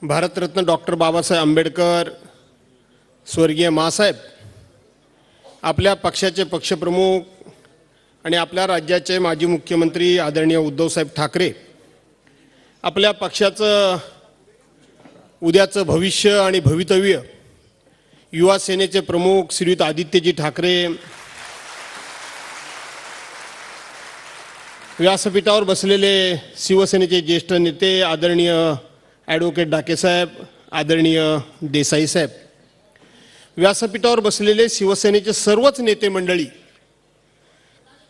Bharat Ratna doctor Babasaheb Ambedkar स्वर्गीय मासाहेब आपल्या पक्षाचे पक्षप्रमुख आणि आपल्या राज्याचे माजी मुख्यमंत्री आदरणीय उद्धवसाहेब ठाकरे आपल्या पक्षाचं उद्याचं भविष्य आणि भवितव्य युवा सेनेचे प्रमुख श्रीयुत आदित्यजी ठाकरे व्यासपीठावर बसलेले शिवसेनेचे ज्येष्ठ नेते आदरणीय ॲडव्होकेट डाके साहेब आदरणीय देसाई साहेब व्यासपीठावर बसलेले शिवसेनेचे सर्वच नेते मंडळी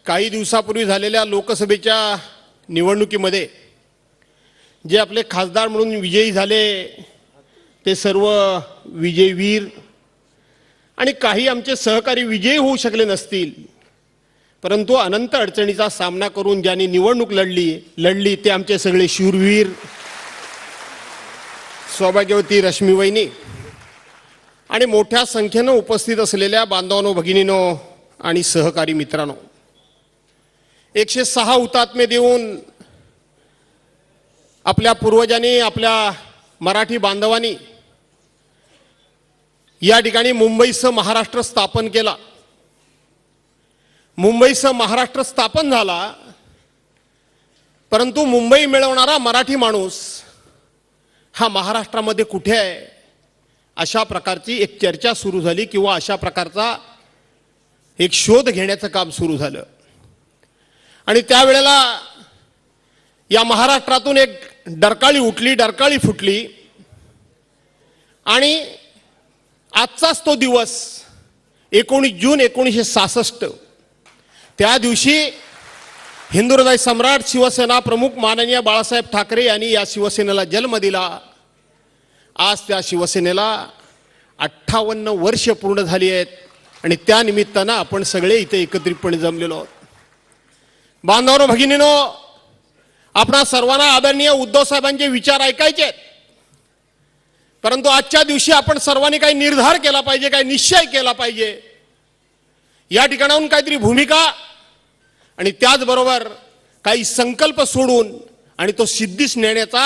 काही दिवसापूर्वी झालेल्या लोकसभेच्या निवडणुकीमध्ये जे आपले खासदार म्हणून विजयी झाले ते सर्व विजयवीर आणि काही आमचे सहकारी विजयी होऊ शकले नसतील परंतु अनंत अडचणीचा सामना करून ज्यांनी निवडणूक लढली ते आमचे सगळे शूरवीर सौभाग्यवती रश्मीवहिनी आणि मोठ्या संख्येने उपस्थित असलेल्या बांधवांनो भगिनींनो आणि सहकारी मित्रांनो 106 हुतात्मे देऊन आपल्या पूर्वजांनी आपल्या मराठी बांधवांनी या ठिकाणी मुंबईसह महाराष्ट्र स्थापन केला। मुंबईसह महाराष्ट्र स्थापन झाला परंतु मुंबई मिळवणारा मराठी माणूस हा महाराष्ट्रामध्ये कुठे आहे अशा प्रकारची एक चर्चा सुरू झाली किंवा अशा प्रकारचा एक शोध घेण्याचं काम सुरू झालं आणि त्यावेळेला या महाराष्ट्रातून एक डरकाळी उठली डरकाळी फुटली आणि आजचाच तो दिवस 19 जून 1966 त्या दिवशी हिंदू हृदय सम्राट शिवसेना प्रमुख माननीय बाळासाहेब ठाकरे यांनी या शिवसेनेला जन्म दिला। आज त्या शिवसेनेला 58 वर्ष पूर्ण झाली आहेत आणि त्या निमित्तानं आपण सगळे इथे एकत्रितपणे जमलेलो आहोत। बांधवांनो भगिनींनो आपणा सर्वांना आदरणीय उद्धव साहेबांचे विचार ऐकायचे आहेत परंतु आजच्या दिवशी आपण सर्वांनी काही निर्धार केला पाहिजे काही निश्चय केला पाहिजे या ठिकाणाहून काहीतरी भूमिका आणि त्याचबरोबर काही संकल्प सोडून आणि तो सिद्धीस नेण्याचा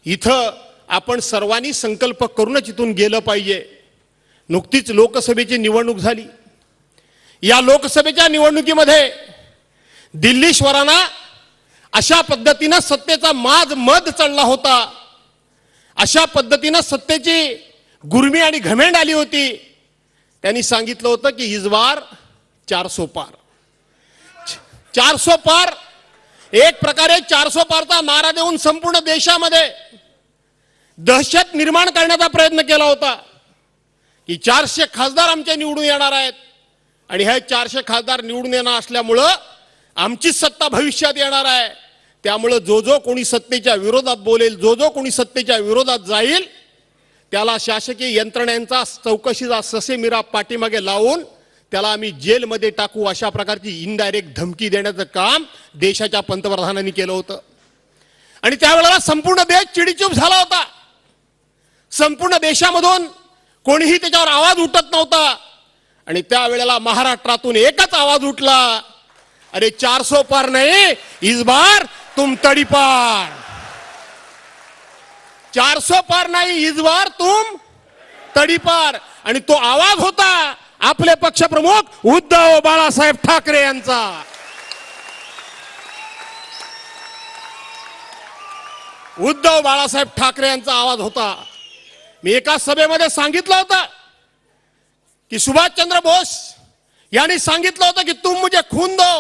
इथं आपण सर्वांनी संकल्प करूनच इथून गेलं पाहिजे। नुकतीच लोकसभेची निवडणूक झाली। या लोकसभेच्या निवडणुकीमध्ये दिल्लीश्वरांना अशा पद्धतीनं सत्तेचा मद चढला होता अशा पद्धतीनं सत्तेची गुर्मी आणि घमेंड आली होती। त्यांनी सांगितलं होतं की इस बार 400 पार 400 पार एक प्रकारे 400 पारचा नारा देऊन संपूर्ण देशामध्ये दहशत निर्माण करण्याचा प्रयत्न केला होता की 400 खासदार आमचे निवडून येणार आहेत आणि हे 400 खासदार निवडून येणार असल्यामुळं आमची सत्ता भविष्यात येणार आहे। त्यामुळे जो कोणी सत्तेच्या विरोधात बोलेल जो कोणी सत्तेच्या विरोधात जाईल त्याला शासकीय यंत्रणेचा चौकशीचा ससेमिरा पाठीमागे लावून त्याला आम्ही जेलमध्ये टाकू अशा प्रकारची इनडायरेक्ट धमकी देण्याचं काम देशाच्या पंतप्रधानांनी केलं होतं आणि त्यावेळेला संपूर्ण देश चिडीचूप झाला होता। संपूर्ण देशामधून कोणीही त्याच्यावर आवाज उठत नव्हता आणि त्यावेळेला महाराष्ट्रातून एकच आवाज उठला, अरे 400 पार नहीं इस बार तुम तड़ीपार 400 पार नहीं इस बार तुम तड़ीपार आणि तो आवाज होता आपले पक्षप्रमुख उद्धव बाळासाहेब ठाकरे यांचा। उद्धव बाळासाहेब ठाकरे यांचा आवाज होता। मी एका सभेमध्ये सांगितलं होतं की सुभाषचंद्र बोस यांनी सांगितलं होतं की तुम मुझे खून दो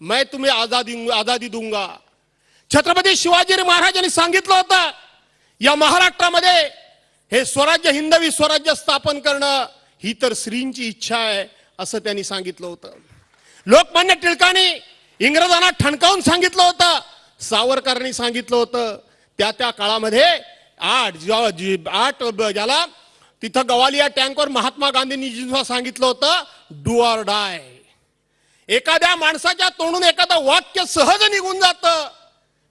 मैं तुम्हें आजादी दूंगा। छत्रपती शिवाजी महाराज यांनी सांगितलं होतं या महाराष्ट्रामध्ये हे स्वराज्य हिंदवी स्वराज्य स्थापन करणं ही तर श्रींची इच्छा आहे असं त्यांनी सांगितलं होतं। लोकमान्य टिळकांनी इंग्रजांना ठणकावून सांगितलं होतं, सावरकरांनी सांगितलं होतं। त्या काळामध्ये आठ ज्याला तिथं गवालिया टँकवर महात्मा गांधींनी सांगितलं होतं डू ऑर डाय। एखाद्या माणसाच्या तोंडून एखादं वाक्य सहज निघून जातं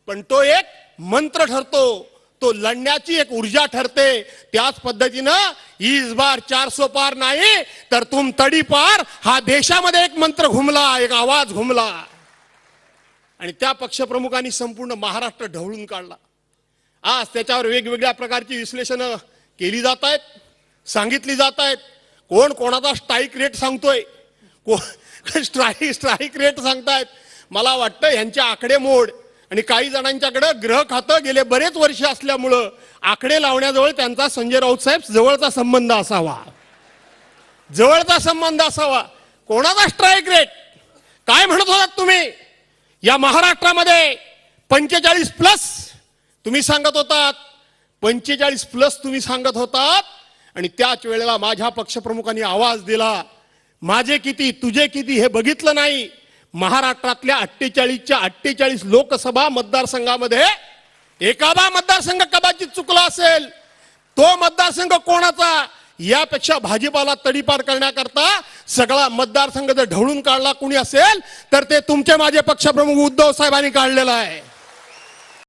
पण तो एक मंत्र ठरतो, तो लढण्याची एक ऊर्जा ठरते। त्याच पद्धतीनं इस बार 400 पार नाही तर तुम तडी पार हा देशामध्ये एक मंत्र घुमला, एक आवाज घुमला आणि त्या पक्षप्रमुखांनी संपूर्ण महाराष्ट्र ढवळून काढला। आज त्याच्यावर वेगवेगळ्या प्रकारची विश्लेषणं केली जात आहेत, सांगितली जात आहेत. कोण कोणाचा स्ट्राईक रेट सांगतोय, स्ट्राईक रेट सांगतायत. मला वाटतं यांच्या आकडेमोड आणि काही जणांच्याकडे ग्रह खातं गेले बरेच वर्ष असल्यामुळं आकडे लावण्याजवळ त्यांचा संजय राऊत साहेब जवळचा संबंध असावा, जवळचा संबंध असावा. कोणाचा स्ट्राईक रेट? काय म्हणत होतात तुम्ही? या महाराष्ट्रामध्ये 45+ तुम्ही सांगत होतात, 45+ तुम्ही सांगत होतात. आणि त्याच वेळेला माझ्या पक्षप्रमुखांनी आवाज दिला, माझे किती तुझे किती हे बघितलं नाही. महाराष्ट्रातल्या 48च्या 48 लोकसभा मतदारसंघामध्ये एखादा मतदारसंघ कदाचित चुकला असेल. तो मतदारसंघ कोणाचा? यापेक्षा भाजपाला तडीपार करण्याकरता सगळा मतदारसंघ जर ढवळून काढला कुणी असेल तर ते तुमचे माझे पक्षप्रमुख उद्धव साहेबांनी काढलेला आहे.